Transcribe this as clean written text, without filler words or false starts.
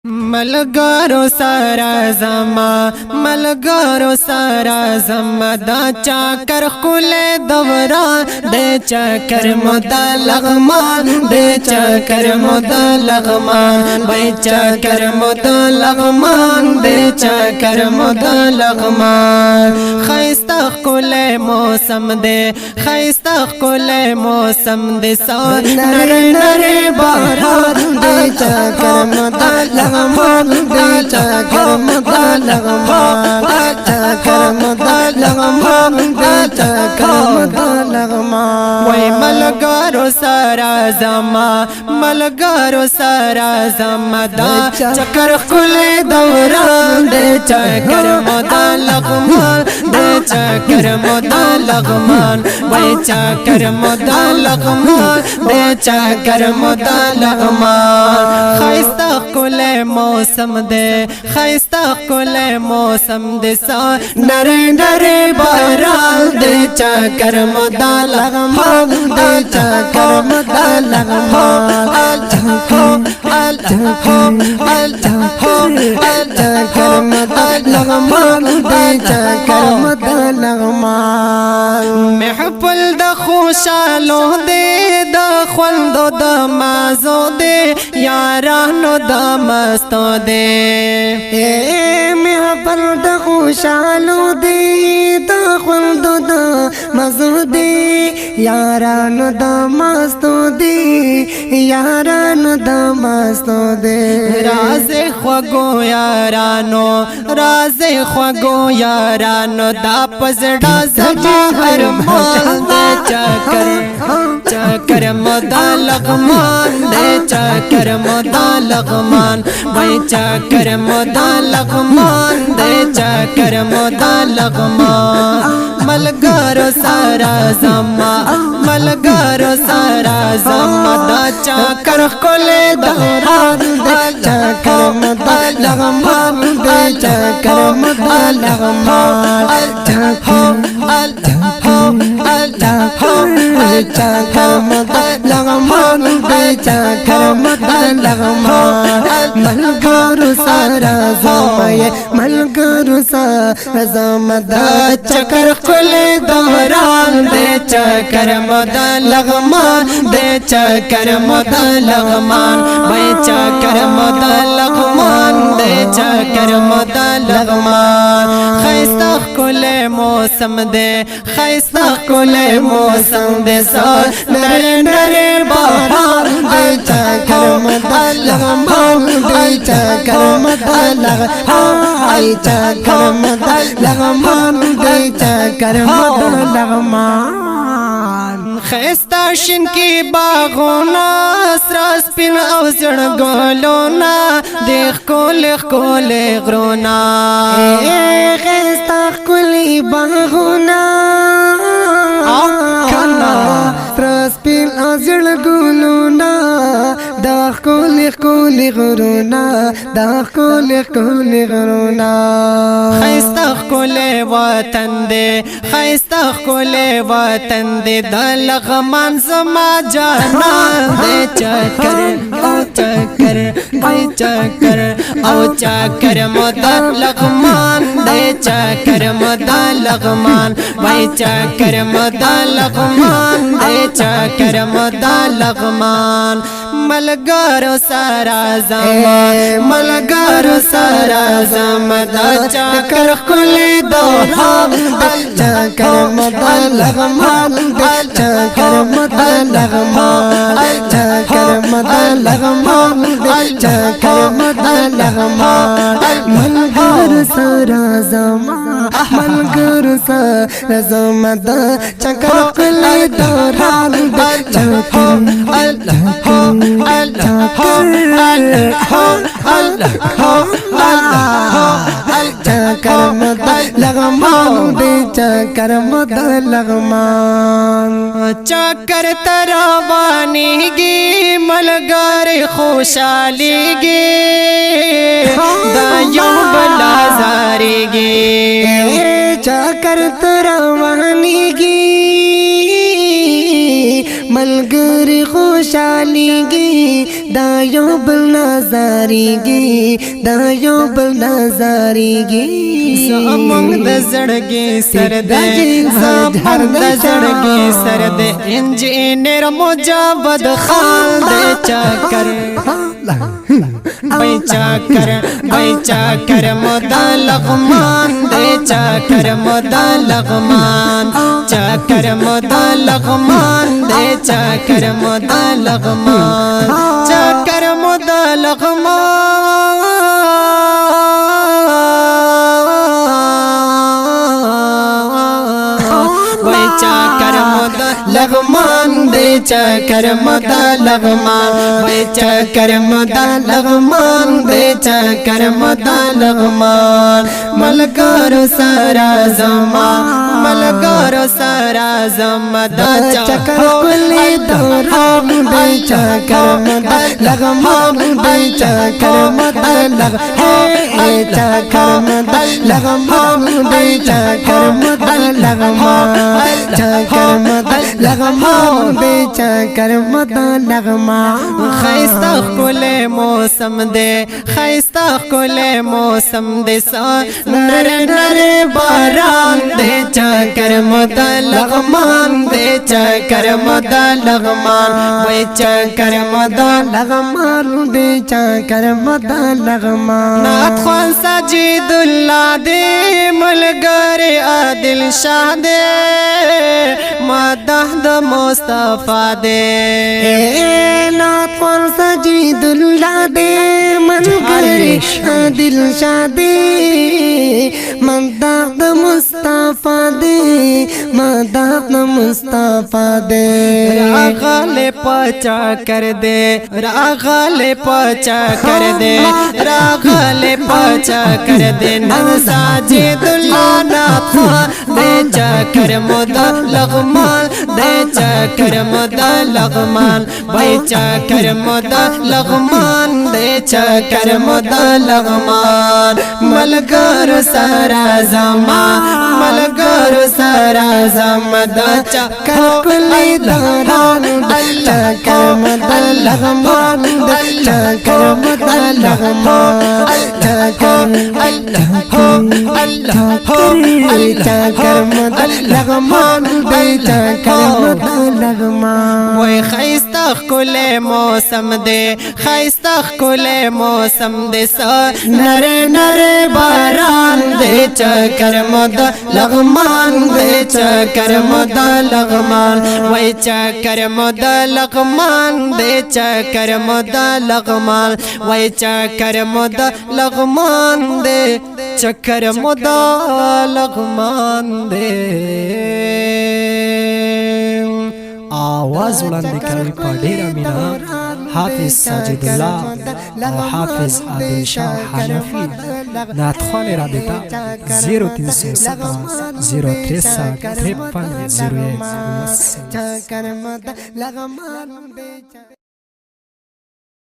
ملګرو سره زما ملګرو سره زما دا چاکر خل دوران د چاکر مد لغمان د چاکر مد لغمان وای چاکر مد لغمان د چاکر مد لغمان خیستا خل موسم دے خیستا خل موسم دے سو نر نر باران د چاکر مد لغمان دے چاکر مد لغمان چاکر مد لغمان دے چاکر مد لغمان وای ملګرو سره زما ملګرو سره زما دا چکر خل دوران دے چاکر مد لغمان دے چاکر مد لغمان وای چاکر مد لغمان دے چاکر مد لغمان خیستا خل موسم دے خیستا خل موسم دے سا نر نر باران دے چاکر مد لغمان دے چاکر مد لغمان چاکر مد لغمان دے چاکر مد لغمان محفل د خوشالو دے د خوندو د مازو دے یارانو د مستو دے محفل د خوشالو دے د خوندو د مازو دے یارانو د مستو دے یارانو د مستو دے راز خوگو یارانو راز خوگو یارانو دا پزڑا زما ارمان دے چاکر چاکر مد لغمان دے چاکر مد لغمان وای چاکر مد لغمان دے چاکر مد لغمان ملګرو سره زما ملګرو سره زما دا چاکر خل دوران دے چاکر مد لغمان دے چاکر مد لغمان چاکر مد لغمان دے چاکر مد لغمان ملګرو سره زما ملګرو سره زما دا چکر خل دوران دے چاکر مد لغمان دے چاکر مد لغمان وای چاکر مد لغمان دے چاکر مد لغمان خیستا خل موسم دے خیستا خل موسم دے سو نر نر باران دے چاکر مد لغمان دے چاکر مد لغمان چاکر مد لغمان دے چاکر مد لغمان خیستا شن کی باغونا سراس پن او زړګلونا دیخ کول کول غرونا خیستا کلی باغونا سراس پن او زړګلونا داخ کول کول غرونا داخ کول کول غرونا خیستا کول وطن دے خیستا کول وطن دے د لغمان زما جانان دے چاکر او چاکر وای چاکر او چاکر مد لغمان دے چاکر مد لغمان وای چاکر مد لغمان دے چاکر مد لغمان ملګرو سره زما ملګرو سره زما دا چاکر خل دوران چاکر مد لغمان چاکر مد لغمان چاکر مد لغمان چاکر مد لغمان ملګرو سره زما ملګرو سره زما دا چاکر خل دوران چاکر چاکر مد لغمان دے چاکر مد لغمان چاکر تروانی گی ملګر خوشالی گی دا یو بلا زاری گی چاکر تروانی گی ملګری خوشاليږي دا یو بل نظریږي دا یو بل نظریږي زمونږ د زړګي سر دې زمونږ د زړګي سر دې انجینر مجاود خان دې چکر بای چکر مدا لغمان دے چکر مدا لغمان چکر مدا لغمان دے چکر مدا لغمان چکر مدا لغمان وای چکر مدا لغمان دے چکر مدا لغمان وای چکر مدا لغمان دے چکر مدا لغمان ملګرو سره زما ملګرو سره زما دا چکر کلی دوران دے چکر مدا لغمان دے چکر مدا لغمان چکر مدا لغمان دے چکر مدا لغمان چکر مدا لغمان دے چکر مدا لغمان خیستا کله موسم دے خیستا کله موسم دے نر نر باران دے چکر مدا لغمان دے چکر مدا لغمان وای چکر مدا لغمان دے چکر مدا لغمان نعت خوان سجید اللہ دے ملګر عادل شاہ دے مدح د مصطفی دے نعت خوان سجید اللہ دے ملګر عادل شاہ دے مدح د مصطفی دے مدح د مصطفی دے راغل پچا کر دے راغل پچا کر دے راغل پچا کر دے نن ساجد اللہ ناتھا دے چکر مدا لغمان دے چکر مدا لغمان بھائی چکر مدا لغمان دے چکر مدا لغمان ملګرو سره زما ملګرو سره زما دا چکر کلی دوران چکر مدا لغمان چکر مدا لغمان چکر چکر مدا لغمان چکر مدا لغمان وای خیستا کله موسم دے خیستا کله موسم دے نر نر باران دے چکر مدا لغمان دے چکر مدا لغمان وای چکر مدا لغمان دے چکر مدا لغمان وای چکر مدا لغمان دے چکر مدا لغمان دے आवाज बुलंद करी पढ़ेरा मीना हाफिज साजिद अल्लाह और हाफिज आदिल शाह हनफी नात खाने राबिता 0317 063 53 01